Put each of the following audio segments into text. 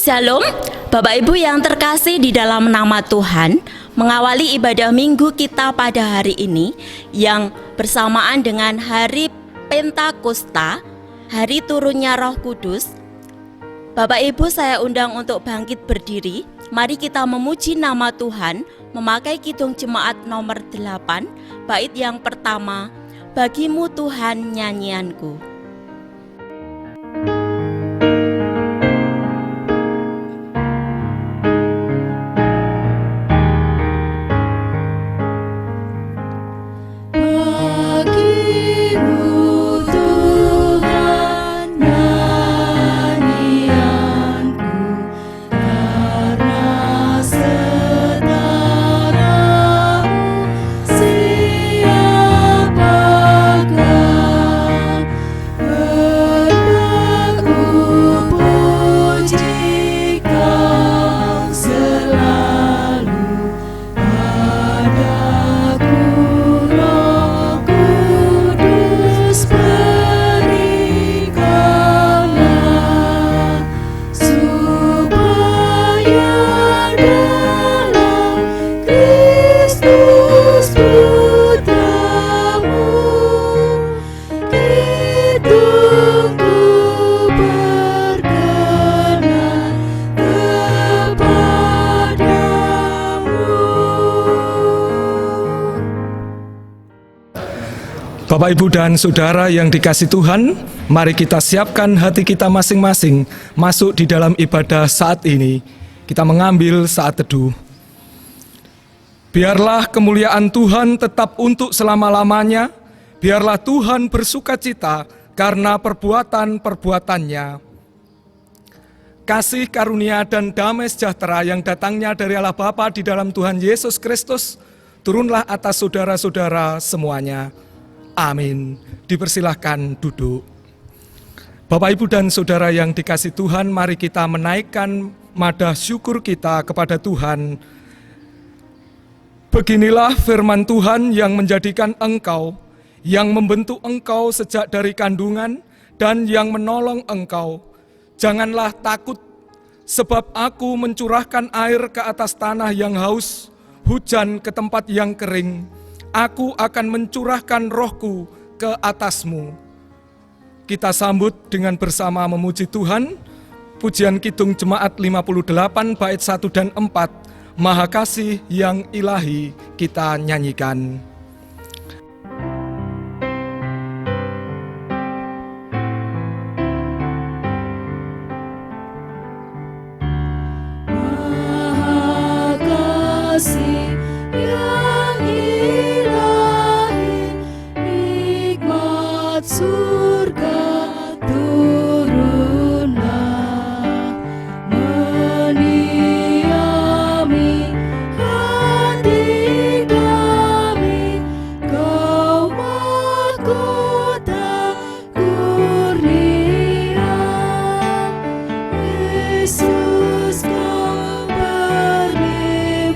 Shalom, Bapak Ibu yang terkasih di dalam nama Tuhan. Mengawali ibadah minggu kita pada hari ini yang bersamaan dengan hari Pentakosta, hari turunnya Roh Kudus. Bapak Ibu, saya undang untuk bangkit berdiri. Mari kita memuji nama Tuhan memakai kidung jemaat nomor 8, bait yang pertama, Bagimu Tuhan nyanyianku. Bapak, Ibu, dan Saudara yang dikasihi Tuhan, mari kita siapkan hati kita masing-masing masuk di dalam ibadah saat ini. Kita mengambil saat teduh. Biarlah kemuliaan Tuhan tetap untuk selama-lamanya. Biarlah Tuhan bersukacita karena perbuatan-perbuatannya. Kasih karunia dan damai sejahtera yang datangnya dari Allah Bapa di dalam Tuhan Yesus Kristus, turunlah atas saudara-saudara semuanya. Amin. Dipersilahkan duduk. Bapak, Ibu, dan Saudara yang dikasihi Tuhan, mari kita menaikkan madah syukur kita kepada Tuhan. Beginilah firman Tuhan yang menjadikan engkau, yang membentuk engkau sejak dari kandungan, dan yang menolong engkau. Janganlah takut, sebab aku mencurahkan air ke atas tanah yang haus, hujan ke tempat yang kering. Aku akan mencurahkan rohku ke atasmu. Kita sambut dengan bersama memuji Tuhan. Pujian kidung jemaat 58 bait 1 dan 4. Maha Kasih yang ilahi kita nyanyikan. Maha Kasih yang ilahi, nikmat surga turunlah, mendiami hati kami, Kau mahkota kurnia. Yesus, Kau berlimpah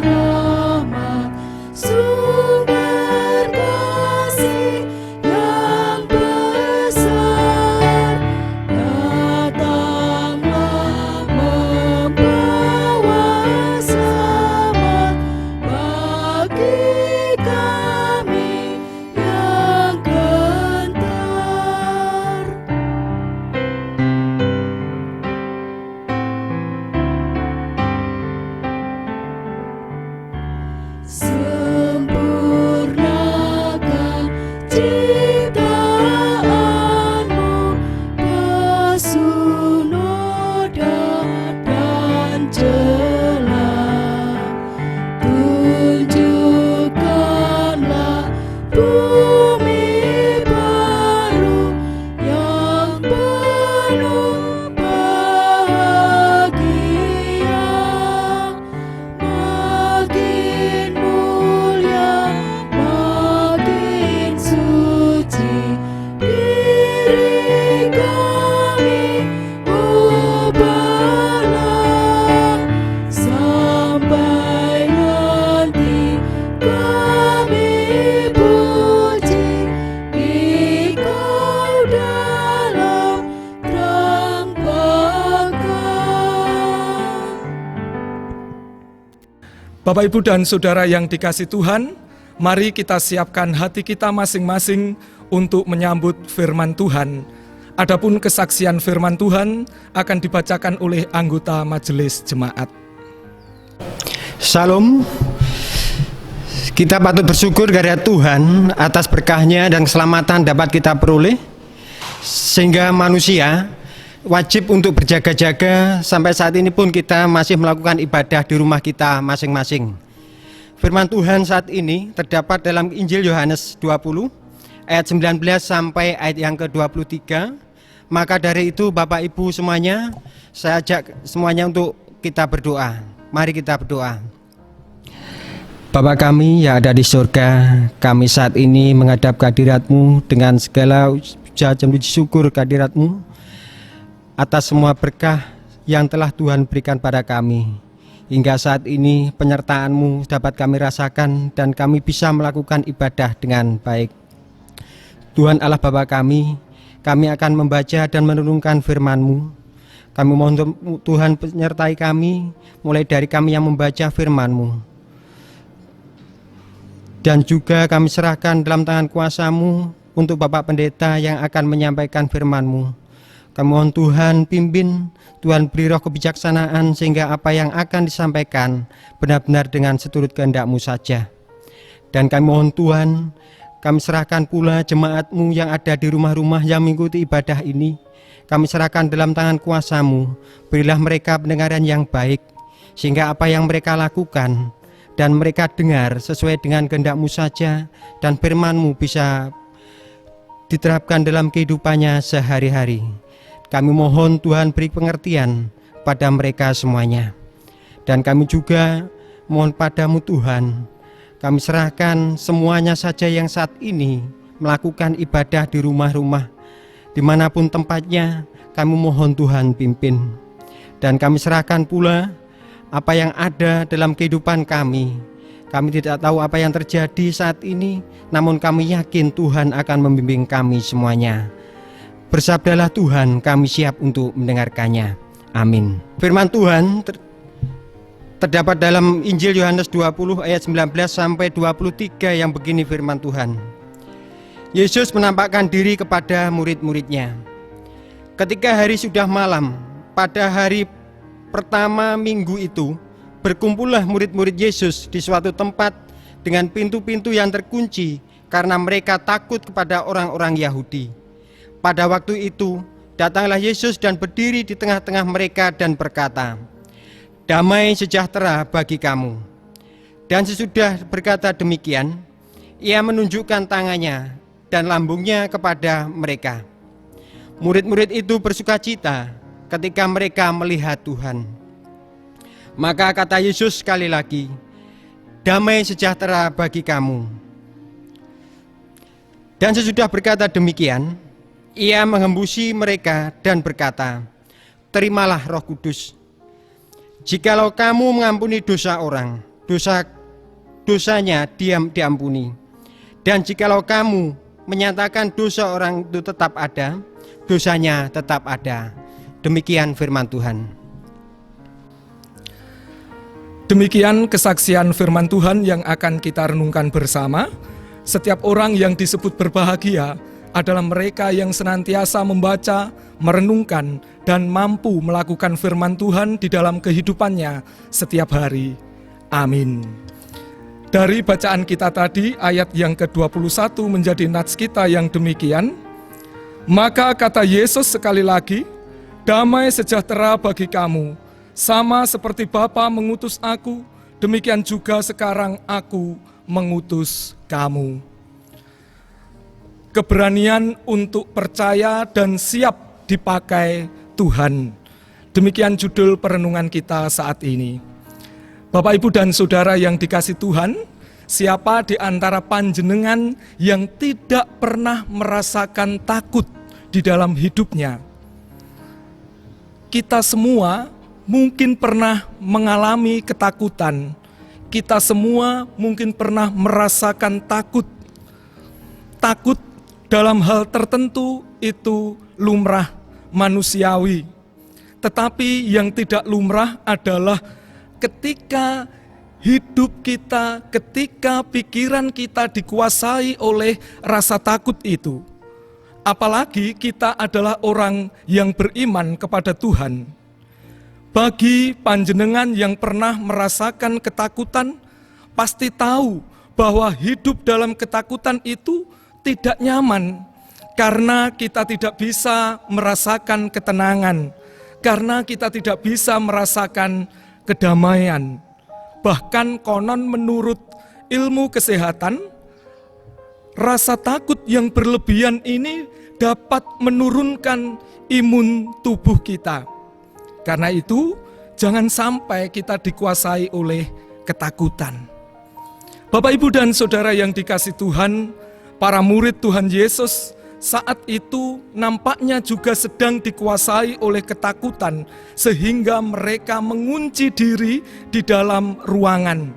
rahmat, sumber kasih yang Bapak, Ibu, dan Saudara yang dikasihi Tuhan, mari kita siapkan hati kita masing-masing untuk menyambut firman Tuhan. Adapun kesaksian firman Tuhan akan dibacakan oleh anggota majelis jemaat. Salam. Kita patut bersyukur kehadirat Tuhan atas berkahnya dan keselamatan dapat kita peroleh, sehingga manusia wajib untuk berjaga-jaga. Sampai saat ini pun kita masih melakukan ibadah di rumah kita masing-masing. Firman Tuhan saat ini terdapat dalam Injil Yohanes 20 ayat 19 sampai ayat yang ke-23. Maka dari itu Bapak Ibu semuanya, saya ajak semuanya untuk kita berdoa. Mari kita berdoa. Bapa kami yang ada di surga, kami saat ini menghadap kehadirat-Mu dengan segala puja dan puji syukur kehadirat-Mu atas semua berkah yang telah Tuhan berikan pada kami. Hingga saat ini penyertaan-Mu dapat kami rasakan dan kami bisa melakukan ibadah dengan baik. Tuhan Allah Bapa kami akan membaca dan merenungkan firman-Mu. Kami mohon Tuhan menyertai kami, mulai dari kami yang membaca firman-Mu. Dan juga kami serahkan dalam tangan kuasa-Mu untuk Bapak Pendeta yang akan menyampaikan firman-Mu. Kami mohon Tuhan pimpin, Tuhan beri roh kebijaksanaan sehingga apa yang akan disampaikan benar-benar dengan seturut kehendak-Mu saja. Dan kami mohon Tuhan, kami serahkan pula jemaat-Mu yang ada di rumah-rumah yang mengikuti ibadah ini. Kami serahkan dalam tangan kuasa-Mu, berilah mereka pendengaran yang baik, sehingga apa yang mereka lakukan dan mereka dengar sesuai dengan kehendak-Mu saja, dan firman-Mu bisa diterapkan dalam kehidupannya sehari-hari. Kami mohon Tuhan beri pengertian pada mereka semuanya. Dan kami juga mohon padamu Tuhan, kami serahkan semuanya saja yang saat ini melakukan ibadah di rumah-rumah, dimanapun tempatnya, kami mohon Tuhan pimpin. Dan kami serahkan pula apa yang ada dalam kehidupan kami. Kami tidak tahu apa yang terjadi saat ini, namun kami yakin Tuhan akan membimbing kami semuanya. Bersabdalah Tuhan, kami siap untuk mendengarkannya. Amin. Firman Tuhan terdapat dalam Injil Yohanes 20 ayat 19 sampai 23 yang begini firman Tuhan. Yesus menampakkan diri kepada murid-muridnya. Ketika hari sudah malam, pada hari pertama minggu itu, berkumpullah murid-murid Yesus di suatu tempat dengan pintu-pintu yang terkunci karena mereka takut kepada orang-orang Yahudi. Pada waktu itu, datanglah Yesus dan berdiri di tengah-tengah mereka dan berkata, "Damai sejahtera bagi kamu." Dan sesudah berkata demikian, ia menunjukkan tangannya dan lambungnya kepada mereka. Murid-murid itu bersukacita ketika mereka melihat Tuhan. Maka kata Yesus sekali lagi, "Damai sejahtera bagi kamu." Dan sesudah berkata demikian, ia menghembusi mereka dan berkata, "Terimalah Roh Kudus. Jikalau kamu mengampuni dosa orang, dosanya diampuni. Dan jikalau kamu menyatakan dosa orang itu tetap ada, dosanya tetap ada." Demikian firman Tuhan. Demikian kesaksian firman Tuhan yang akan kita renungkan bersama. Setiap orang yang disebut berbahagia adalah mereka yang senantiasa membaca, merenungkan, dan mampu melakukan firman Tuhan di dalam kehidupannya setiap hari. Amin. Dari bacaan kita tadi, ayat yang ke-21 menjadi nats kita yang demikian. Maka kata Yesus sekali lagi, "Damai sejahtera bagi kamu. Sama seperti Bapa mengutus aku, demikian juga sekarang aku mengutus kamu." Keberanian untuk percaya dan siap dipakai Tuhan. Demikian judul perenungan kita saat ini. Bapak, Ibu, dan Saudara yang dikasihi Tuhan, siapa di antara panjenengan yang tidak pernah merasakan takut di dalam hidupnya? Kita semua mungkin pernah mengalami ketakutan. Kita semua mungkin pernah merasakan takut. Takut dalam hal tertentu itu lumrah manusiawi. Tetapi yang tidak lumrah adalah ketika hidup kita ketika pikiran kita dikuasai oleh rasa takut itu. Apalagi kita adalah orang yang beriman kepada Tuhan. Bagi panjenengan yang pernah merasakan ketakutan, pasti tahu bahwa hidup dalam ketakutan itu tidak nyaman, karena kita tidak bisa merasakan ketenangan, karena kita tidak bisa merasakan kedamaian. Bahkan konon menurut ilmu kesehatan, rasa takut yang berlebihan ini dapat menurunkan imun tubuh kita. Karena itu, jangan sampai kita dikuasai oleh ketakutan. Bapak, Ibu, dan Saudara yang dikasihi Tuhan, para murid Tuhan Yesus saat itu nampaknya juga sedang dikuasai oleh ketakutan, sehingga mereka mengunci diri di dalam ruangan.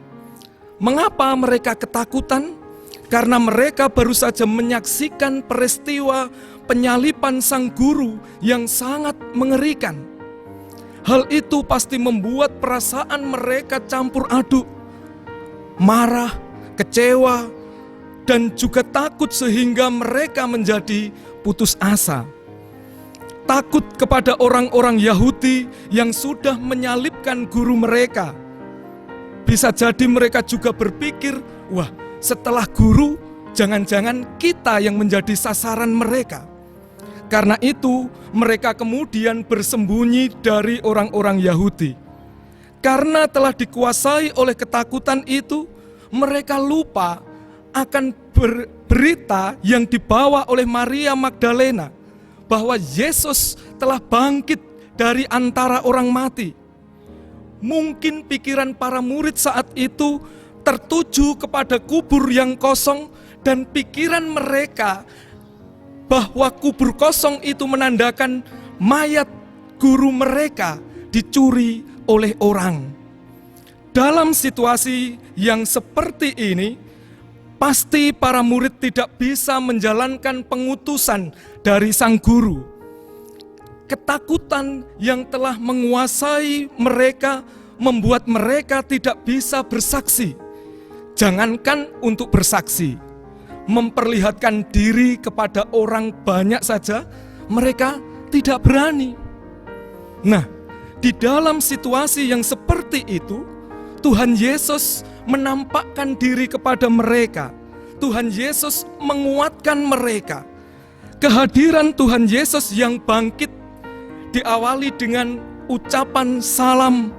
Mengapa mereka ketakutan? Karena mereka baru saja menyaksikan peristiwa penyaliban sang guru yang sangat mengerikan. Hal itu pasti membuat perasaan mereka campur aduk, marah, kecewa, dan juga takut, sehingga mereka menjadi putus asa. Takut kepada orang-orang Yahudi yang sudah menyalibkan guru mereka. Bisa jadi mereka juga berpikir, wah, setelah guru, jangan-jangan kita yang menjadi sasaran mereka. Karena itu, mereka kemudian bersembunyi dari orang-orang Yahudi. Karena telah dikuasai oleh ketakutan itu, mereka lupa akan berita yang dibawa oleh Maria Magdalena, bahwa Yesus telah bangkit dari antara orang mati. Mungkin pikiran para murid saat itu tertuju kepada kubur yang kosong, dan pikiran mereka bahwa kubur kosong itu menandakan mayat guru mereka dicuri oleh orang. Dalam situasi yang seperti ini, pasti para murid tidak bisa menjalankan pengutusan dari sang guru. Ketakutan yang telah menguasai mereka membuat mereka tidak bisa bersaksi. Jangankan untuk bersaksi, memperlihatkan diri kepada orang banyak saja, mereka tidak berani. Nah, di dalam situasi yang seperti itu, Tuhan Yesus menampakkan diri kepada mereka. Tuhan Yesus menguatkan mereka. Kehadiran Tuhan Yesus yang bangkit diawali dengan ucapan salam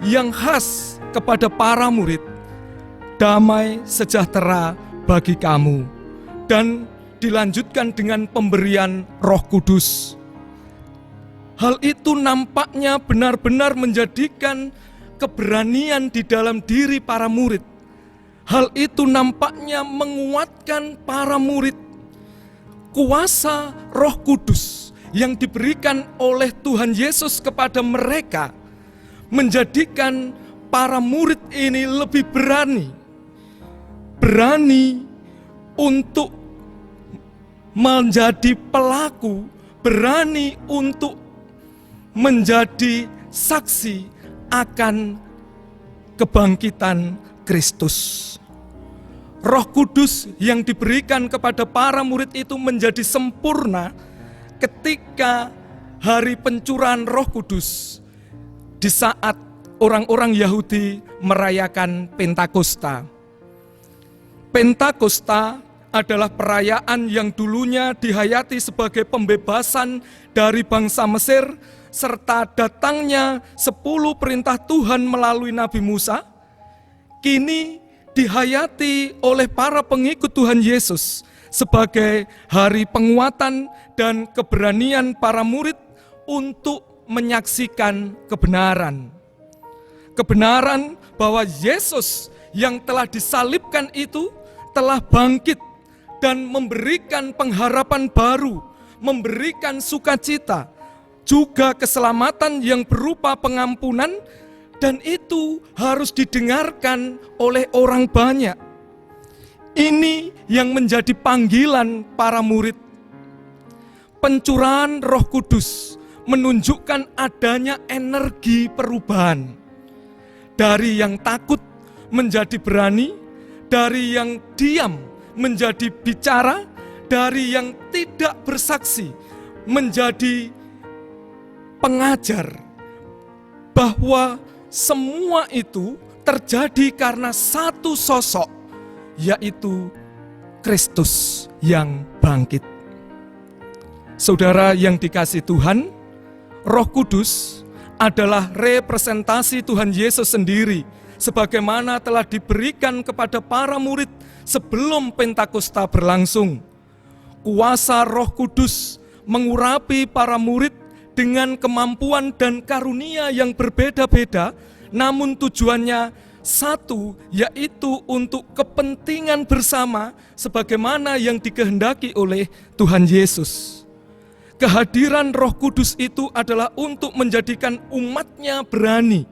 yang khas kepada para murid. Damai sejahtera bagi kamu. Dan dilanjutkan dengan pemberian Roh Kudus. Hal itu nampaknya benar-benar menjadikan keberanian di dalam diri para murid. Hal itu nampaknya menguatkan para murid. Kuasa Roh Kudus yang diberikan oleh Tuhan Yesus kepada mereka menjadikan para murid ini lebih berani untuk menjadi pelaku, berani untuk menjadi saksi akan kebangkitan Kristus. Roh Kudus yang diberikan kepada para murid itu menjadi sempurna ketika hari pencurahan Roh Kudus, di saat orang-orang Yahudi merayakan Pentakosta. Pentakosta adalah perayaan yang dulunya dihayati sebagai pembebasan dari bangsa Mesir, serta datangnya 10 perintah Tuhan melalui Nabi Musa. Kini dihayati oleh para pengikut Tuhan Yesus sebagai hari penguatan dan keberanian para murid untuk menyaksikan kebenaran. Kebenaran bahwa Yesus yang telah disalibkan itu telah bangkit dan memberikan pengharapan baru, memberikan sukacita, juga keselamatan yang berupa pengampunan, dan itu harus didengarkan oleh orang banyak. Ini yang menjadi panggilan para murid. Pencurahan Roh Kudus menunjukkan adanya energi perubahan. dari yang takut menjadi berani, dari yang diam menjadi bicara, dari yang tidak bersaksi menjadi pengajar, bahwa semua itu terjadi karena satu sosok, yaitu Kristus yang bangkit. Saudara yang dikasihi Tuhan, Roh Kudus adalah representasi Tuhan Yesus sendiri, sebagaimana telah diberikan kepada para murid sebelum Pentakosta berlangsung. Kuasa Roh Kudus mengurapi para murid dengan kemampuan dan karunia yang berbeda-beda, namun tujuannya satu, yaitu untuk kepentingan bersama sebagaimana yang dikehendaki oleh Tuhan Yesus. Kehadiran Roh Kudus itu adalah untuk menjadikan umatnya berani,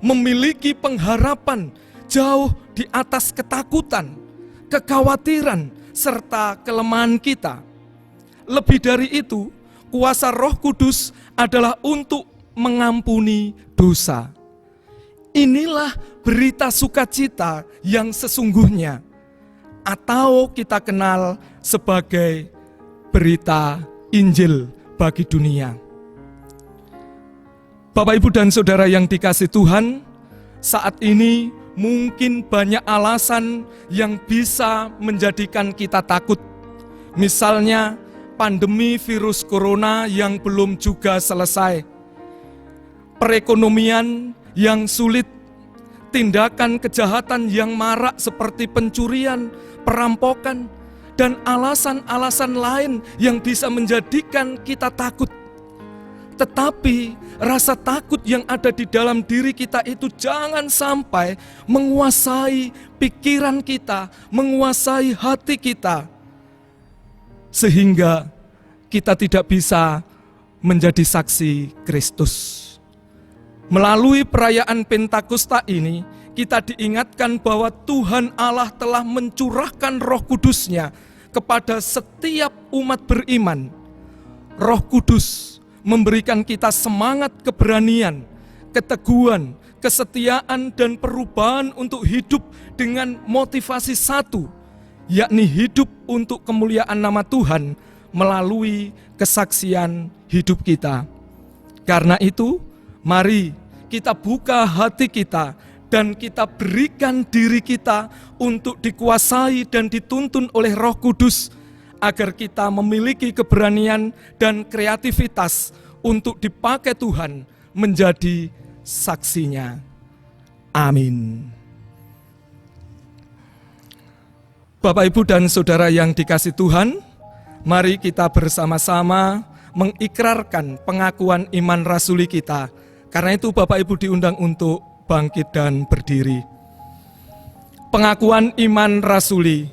memiliki pengharapan jauh di atas ketakutan, kekhawatiran, serta kelemahan kita. Lebih dari itu, kuasa Roh Kudus adalah untuk mengampuni dosa. Inilah berita sukacita yang sesungguhnya, atau kita kenal sebagai berita Injil bagi dunia. Bapak, Ibu, dan Saudara yang dikasihi Tuhan, saat ini mungkin banyak alasan yang bisa menjadikan kita takut. Misalnya, pandemi virus corona yang belum juga selesai, perekonomian yang sulit, tindakan kejahatan yang marak seperti pencurian, perampokan, dan alasan-alasan lain yang bisa menjadikan kita takut. Tetapi rasa takut yang ada di dalam diri kita itu jangan sampai menguasai pikiran kita, menguasai hati kita, sehingga kita tidak bisa menjadi saksi Kristus. Melalui perayaan Pentakosta ini, kita diingatkan bahwa Tuhan Allah telah mencurahkan Roh Kudus-Nya kepada setiap umat beriman. Roh Kudus memberikan kita semangat keberanian, keteguhan, kesetiaan, dan perubahan untuk hidup dengan motivasi satu, yakni hidup untuk kemuliaan nama Tuhan melalui kesaksian hidup kita. Karena itu, mari kita buka hati kita dan kita berikan diri kita untuk dikuasai dan dituntun oleh Roh Kudus, agar kita memiliki keberanian dan kreativitas untuk dipakai Tuhan menjadi saksinya. Amin. Bapak, Ibu, dan Saudara yang dikasihi Tuhan, mari kita bersama-sama mengikrarkan pengakuan iman rasuli kita. Karena itu Bapak, Ibu, diundang untuk bangkit dan berdiri. Pengakuan iman rasuli.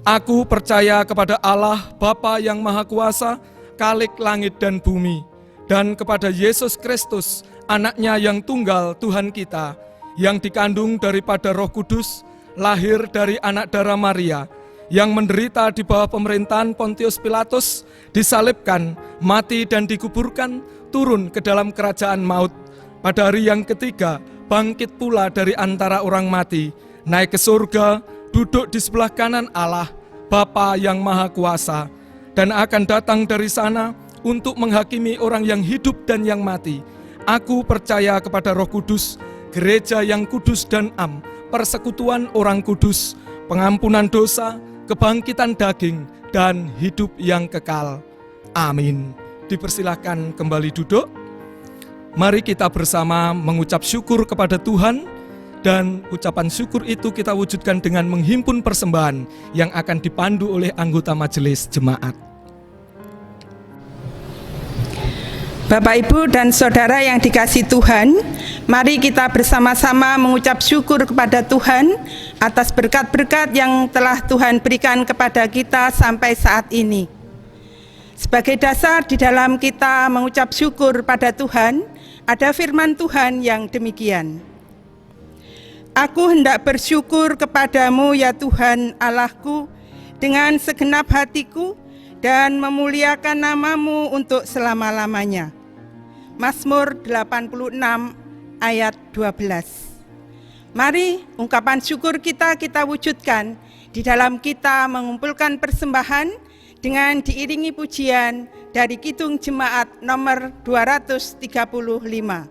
Aku percaya kepada Allah Bapa yang Maha Kuasa, Khalik langit dan bumi, dan kepada Yesus Kristus, Anaknya yang tunggal Tuhan kita, yang dikandung daripada Roh Kudus, lahir dari anak darah Maria, yang menderita di bawah pemerintahan Pontius Pilatus, disalibkan, mati dan dikuburkan, turun ke dalam kerajaan maut. Pada hari yang ketiga, bangkit pula dari antara orang mati, naik ke surga, duduk di sebelah kanan Allah, Bapa yang Maha Kuasa, dan akan datang dari sana untuk menghakimi orang yang hidup dan yang mati. Aku percaya kepada Roh Kudus, gereja yang kudus dan am, persekutuan orang kudus, pengampunan dosa, kebangkitan daging, dan hidup yang kekal. Amin. Dipersilahkan kembali duduk. Mari kita bersama mengucap syukur kepada Tuhan, dan ucapan syukur itu kita wujudkan dengan menghimpun persembahan yang akan dipandu oleh anggota majelis jemaat. Bapak, Ibu, dan Saudara yang dikasihi Tuhan, mari kita bersama-sama mengucap syukur kepada Tuhan atas berkat-berkat yang telah Tuhan berikan kepada kita sampai saat ini. Sebagai dasar di dalam kita mengucap syukur pada Tuhan, ada firman Tuhan yang demikian. Aku hendak bersyukur kepadamu ya Tuhan Allahku dengan segenap hatiku dan memuliakan namamu untuk selama-lamanya. Mazmur 86 ayat 12. Mari ungkapan syukur kita wujudkan di dalam kita mengumpulkan persembahan dengan diiringi pujian dari Kidung Jemaat nomor 235.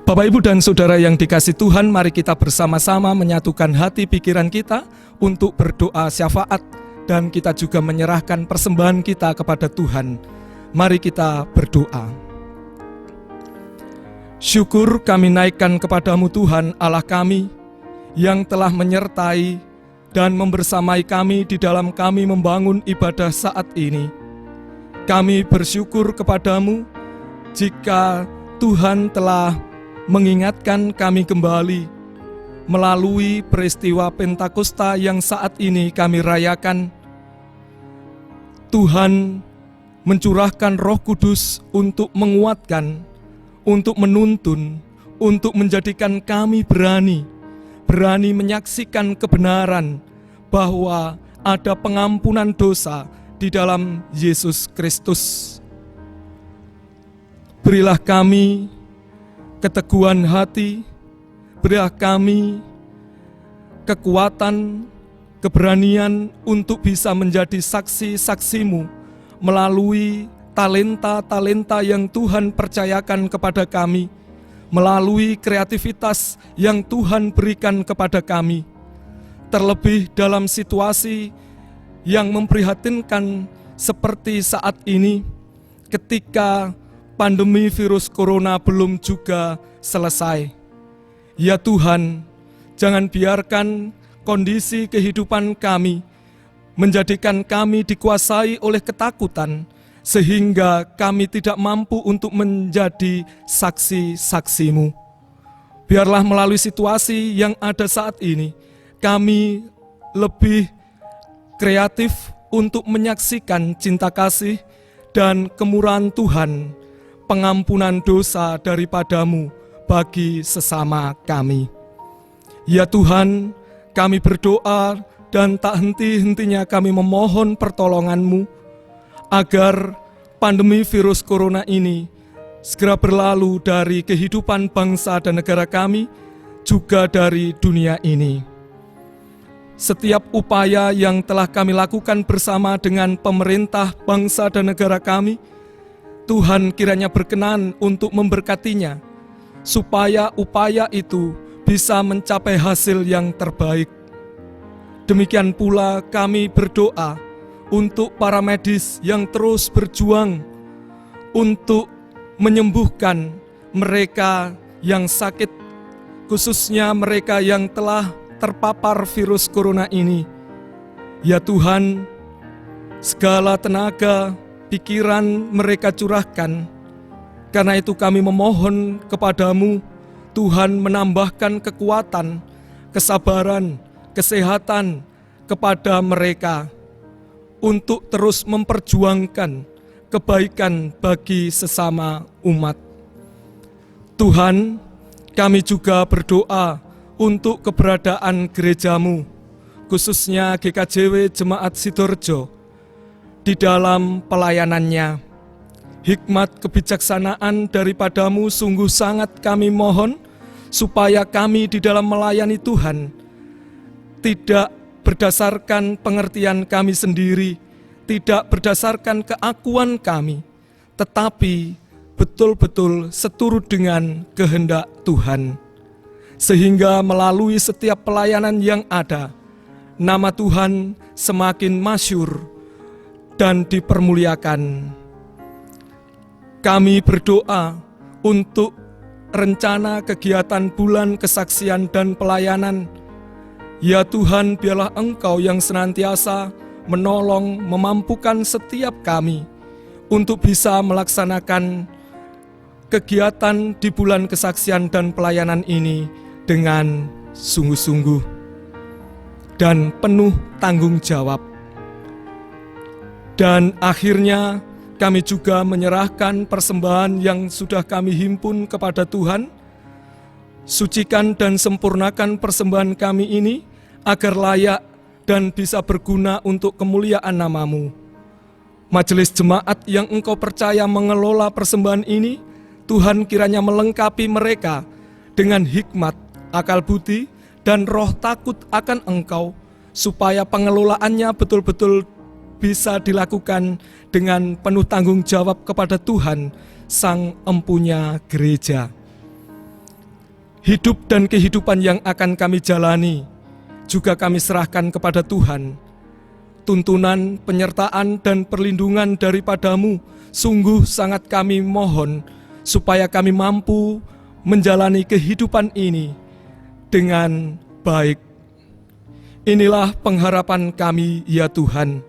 Bapak, Ibu, dan Saudara yang dikasihi Tuhan, mari kita bersama-sama menyatukan hati pikiran kita untuk berdoa syafaat, dan kita juga menyerahkan persembahan kita kepada Tuhan. Mari kita berdoa. Syukur kami naikkan kepadamu Tuhan Allah kami, yang telah menyertai dan membersamai kami di dalam kami membangun ibadah saat ini. Kami bersyukur kepadamu jika Tuhan telah mengingatkan kami kembali melalui peristiwa Pentakosta yang saat ini kami rayakan. Tuhan mencurahkan Roh Kudus untuk menguatkan, untuk menuntun, untuk menjadikan kami berani menyaksikan kebenaran bahwa ada pengampunan dosa di dalam Yesus Kristus. Berilah kami keteguhan hati, berilah kami kekuatan, keberanian untuk bisa menjadi saksi-saksi-Mu melalui talenta-talenta yang Tuhan percayakan kepada kami, melalui kreativitas yang Tuhan berikan kepada kami. Terlebih dalam situasi yang memprihatinkan seperti saat ini, ketika pandemi virus corona belum juga selesai. Ya Tuhan, jangan biarkan kondisi kehidupan kami menjadikan kami dikuasai oleh ketakutan, sehingga kami tidak mampu untuk menjadi saksi-saksi-Mu. Biarlah melalui situasi yang ada saat ini, kami lebih kreatif untuk menyaksikan cinta kasih dan kemurahan Tuhan, pengampunan dosa daripada-Mu bagi sesama kami. Ya Tuhan, kami berdoa dan tak henti-hentinya kami memohon pertolongan-Mu agar pandemi virus corona ini segera berlalu dari kehidupan bangsa dan negara kami, juga dari dunia ini. Setiap upaya yang telah kami lakukan bersama dengan pemerintah bangsa dan negara kami, Tuhan kiranya berkenan untuk memberkatinya, supaya upaya itu bisa mencapai hasil yang terbaik. Demikian pula kami berdoa untuk para medis yang terus berjuang untuk menyembuhkan mereka yang sakit, khususnya mereka yang telah terpapar virus corona ini. Ya Tuhan, segala tenaga, pikiran mereka curahkan. Karena itu kami memohon kepada-Mu, Tuhan, menambahkan kekuatan, kesabaran, kesehatan kepada mereka untuk terus memperjuangkan kebaikan bagi sesama umat. Tuhan, kami juga berdoa untuk keberadaan gereja-Mu, khususnya GKJW Jemaat Sidoarjo, di dalam pelayanannya, hikmat kebijaksanaan daripadamu sungguh sangat kami mohon, supaya kami di dalam melayani Tuhan tidak berdasarkan pengertian kami sendiri, tidak berdasarkan keakuan kami, tetapi betul-betul seturut dengan kehendak Tuhan. Sehingga melalui setiap pelayanan yang ada, nama Tuhan semakin masyhur dan dipermuliakan. Kami berdoa untuk rencana kegiatan bulan kesaksian dan pelayanan. Ya Tuhan, biarlah Engkau yang senantiasa menolong, memampukan setiap kami untuk bisa melaksanakan kegiatan di bulan kesaksian dan pelayanan ini dengan sungguh-sungguh dan penuh tanggung jawab. Dan akhirnya kami juga menyerahkan persembahan yang sudah kami himpun kepada Tuhan. Sucikan dan sempurnakan persembahan kami ini agar layak dan bisa berguna untuk kemuliaan nama-Mu. Majelis jemaat yang Engkau percaya mengelola persembahan ini, Tuhan kiranya melengkapi mereka dengan hikmat, akal budi, dan roh takut akan Engkau, supaya pengelolaannya betul-betul bisa dilakukan dengan penuh tanggung jawab kepada Tuhan, Sang Empunya Gereja. Hidup dan kehidupan yang akan kami jalani juga kami serahkan kepada Tuhan. Tuntunan, penyertaan, dan perlindungan daripadamu sungguh sangat kami mohon, supaya kami mampu menjalani kehidupan ini dengan baik. Inilah pengharapan kami, ya Tuhan.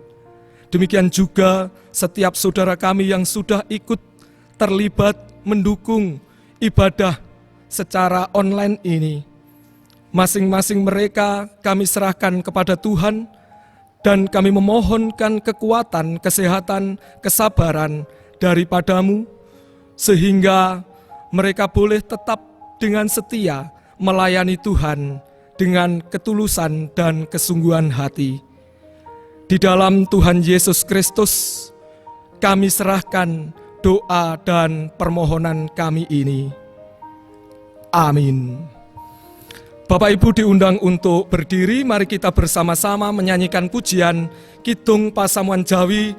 Demikian juga setiap saudara kami yang sudah ikut terlibat mendukung ibadah secara online ini. Masing-masing mereka kami serahkan kepada Tuhan, dan kami memohonkan kekuatan, kesehatan, kesabaran daripadamu, sehingga mereka boleh tetap dengan setia melayani Tuhan dengan ketulusan dan kesungguhan hati. Di dalam Tuhan Yesus Kristus, kami serahkan doa dan permohonan kami ini. Amin. Bapak Ibu diundang untuk berdiri, mari kita bersama-sama menyanyikan pujian Kidung Pasamuan Jawi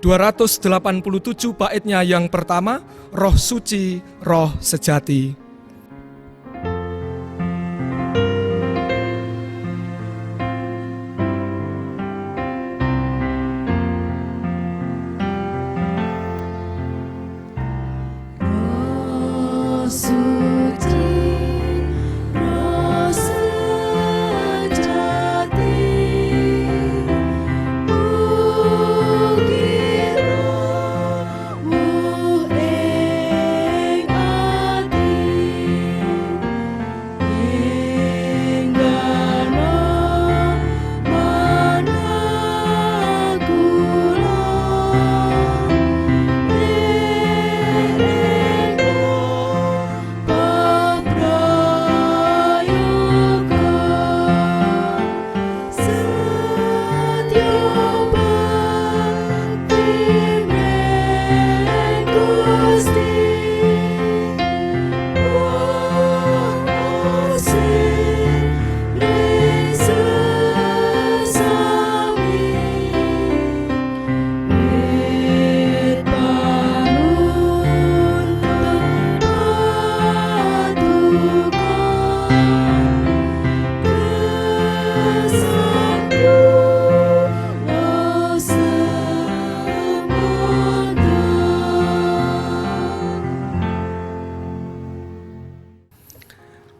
287 baitnya yang pertama, Roh Suci, Roh Sejati. Roh suci, roh sejati, mugi rohmu ing ati, inggana manakula,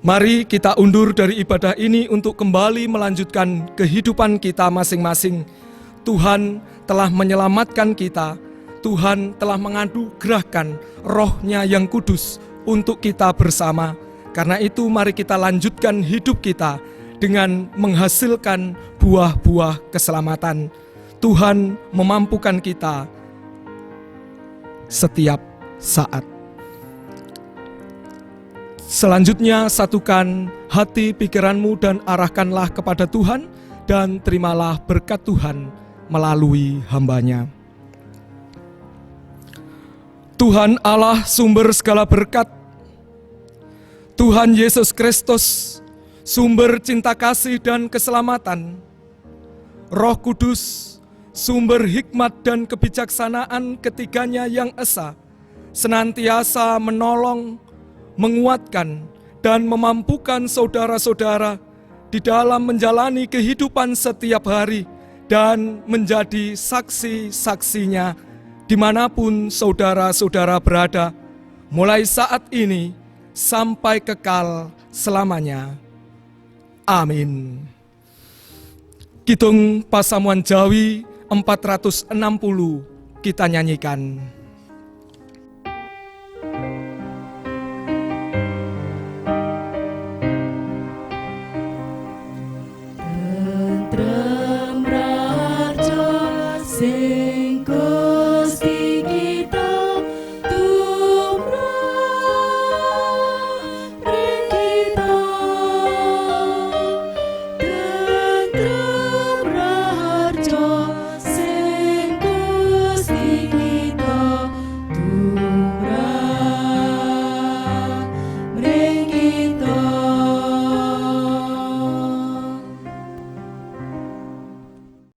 Mari kita undur dari ibadah ini untuk kembali melanjutkan kehidupan kita masing-masing. Tuhan telah menyelamatkan kita, Tuhan telah menganugerahkan Roh-Nya yang kudus untuk kita bersama. Karena itu mari kita lanjutkan hidup kita dengan menghasilkan buah-buah keselamatan. Tuhan memampukan kita setiap saat. Selanjutnya satukan hati pikiranmu dan arahkanlah kepada Tuhan, dan terimalah berkat Tuhan melalui hamba-Nya. Tuhan Allah sumber segala berkat, Tuhan Yesus Kristus sumber cinta kasih dan keselamatan, Roh Kudus sumber hikmat dan kebijaksanaan ketiganya yang esa, senantiasa menolong, menguatkan, dan memampukan saudara-saudara di dalam menjalani kehidupan setiap hari dan menjadi saksi-saksinya dimanapun saudara-saudara berada, mulai saat ini sampai kekal selamanya. Amin. Kidung Pasamuan Jawi 460 kita nyanyikan.